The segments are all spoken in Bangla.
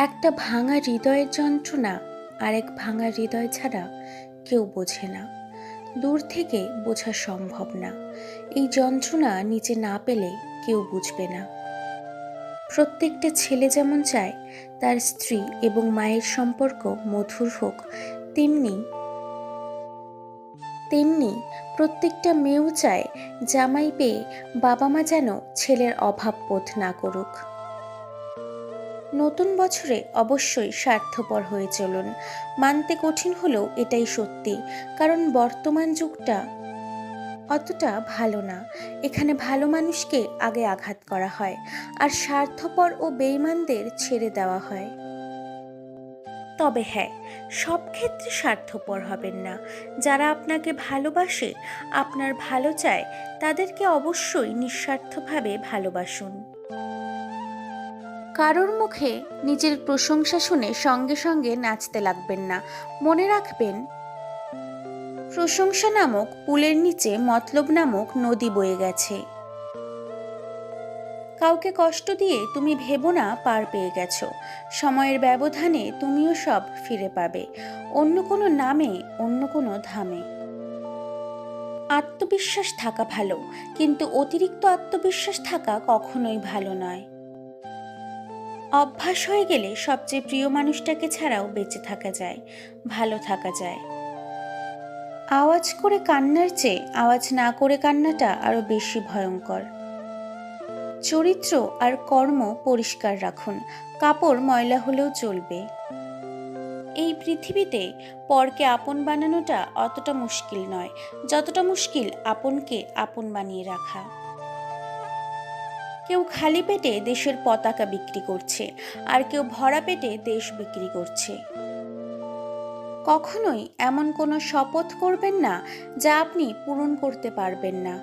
একটা ভাঙা হৃদয়ের যন্ত্রণা আরেক ভাঙা হৃদয় ছাড়া কেউ বোঝে না। দূর থেকে বোঝা সম্ভব না। এই যন্ত্রণা নিচে না পেলে কেউ বুঝবে না। প্রত্যেকটা ছেলে যেমন চায় তার স্ত্রী এবং মায়ের সম্পর্ক মধুর হোক, তেমনি তেমনি প্রত্যেকটা মেয়েও চায় জামাই পেয়ে বাবা মা যেন ছেলের অভাব বোধ না করুক। নতুন বছরে অবশ্যই স্বার্থপর হয়ে চলুন। মানতে কঠিন হলেও এটাই সত্যি, কারণ বর্তমান যুগটা অতটা ভালো না। এখানে ভালো মানুষকে আগে আঘাত করা হয়, আর স্বার্থপর ও বেঈমানদের ছেড়ে দেওয়া হয়। তবে হ্যাঁ, সব ক্ষেত্রে স্বার্থপর হবেন না। যারা আপনাকে ভালোবাসে, আপনার ভালো চায়, তাদেরকে অবশ্যই নিঃস্বার্থভাবে ভালোবাসুন। কারোর মুখে নিজের প্রশংসা শুনে সঙ্গে সঙ্গে নাচতে লাগবেন না। মনে রাখবেন, প্রশংসা নামক পুলের নিচে মতলব নামক নদী বয়ে গেছে। কাউকে কষ্ট দিয়ে তুমি ভেবো না পার পেয়ে গেছো। সময়ের ব্যবধানে তুমিও সব ফিরে পাবে, অন্য কোনো নামে, অন্য কোনো ধামে। আত্মবিশ্বাস থাকা ভালো, কিন্তু অতিরিক্ত আত্মবিশ্বাস থাকা কখনোই ভালো নয়। অভ্যাস হয়ে গেলে সবচেয়ে প্রিয় মানুষটাকে ছাড়াও বেঁচে থাকা যায়, ভালো থাকা যায়। আওয়াজ করে কান্নার চেয়ে আওয়াজ না করে কান্নাটা আরো বেশি ভয়ঙ্কর। চরিত্র আর কর্ম পরিষ্কার রাখুন, কাপড় ময়লা হলেও চলবে। এই পৃথিবীতে পরকে আপন বানানোটা অতটা মুশকিল নয়, যতটা মুশকিল আপনকে আপন বানিয়ে রাখা। কেউ খালি পেটে দেশের পতাকা বিক্রি করছে, আর কেউ ভরা পেটে দেশ বিক্রি করছে। কখনোই এমন কোনো শপথ করবেন না যা আপনি পূরণ করতে পারবেন না।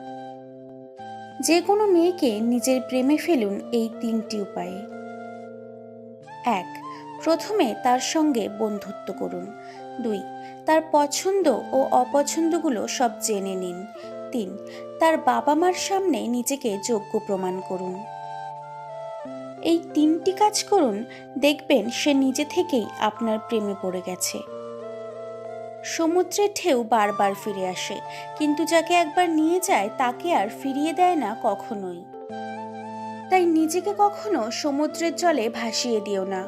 যে কোনো মেয়েকে নিজের প্রেমে ফেলুন এই 3টি উপায়ে। 1. প্রথমে তার সঙ্গে বন্ধুত্ব করুন। 2. তার পছন্দ ও অপছন্দগুলো সব জেনে নিন। 3. তার বাবা মার সামনে নিজেকে যোগ্য প্রমাণ করুন। এই 3টি কাজ করুন, দেখবেন সে নিজে থেকেই আপনার প্রেমে পড়ে গেছে। সমুদ্রের ঢেউ বারবার ফিরে আসে, কিন্তু যাকে একবার নিয়ে যায় তাকে আর ফিরিয়ে দেয় না কখনোই। তাই নিজেকে কখনো সমুদ্রের জলে ভাসিয়ে দিও না।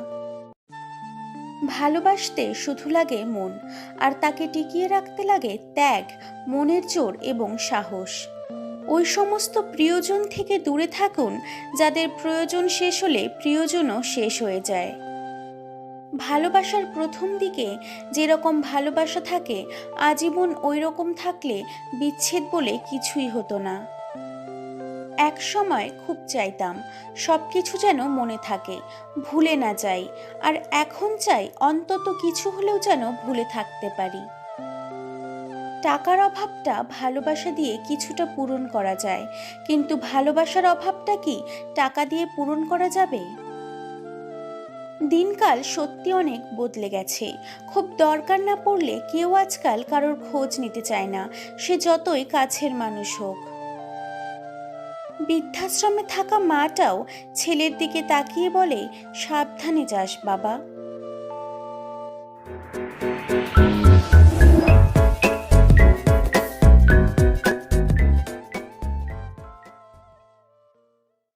ভালোবাসতে শুধু লাগে মন, আর তাকে টিকিয়ে রাখতে লাগে ত্যাগ, মনের জোর এবং সাহস। ওই সমস্ত প্রিয়জন থেকে দূরে থাকুন যাদের প্রয়োজন শেষ হলে প্রিয়জনও শেষ হয়ে যায়। ভালোবাসার প্রথম দিকে যেরকম ভালোবাসা থাকে, আজীবন ওই রকম থাকলে বিচ্ছেদ বলে কিছুই হতো না। এক সময় খুব চাইতাম সবকিছু যেন মনে থাকে, ভুলে না যাই, আর এখন চাই অন্তত কিছু হলেও যেন ভুলে থাকতে পারি। টাকার অভাবটা ভালোবাসা দিয়ে কিছুটা পূরণ করা যায়, কিন্তু ভালোবাসার অভাবটা কি টাকা দিয়ে পূরণ করা যাবে? দিনকাল সত্যি অনেক বদলে গেছে। খুব দরকার না পড়লে কেউ আজকাল কারোর খোঁজ নিতে চায় না, সে যতই কাছের মানুষ হোক। বৃদ্ধাশ্রমে থাকা মাটাও ছেলের দিকে তাকিয়ে বলে, সাবধানে যাস বাবা।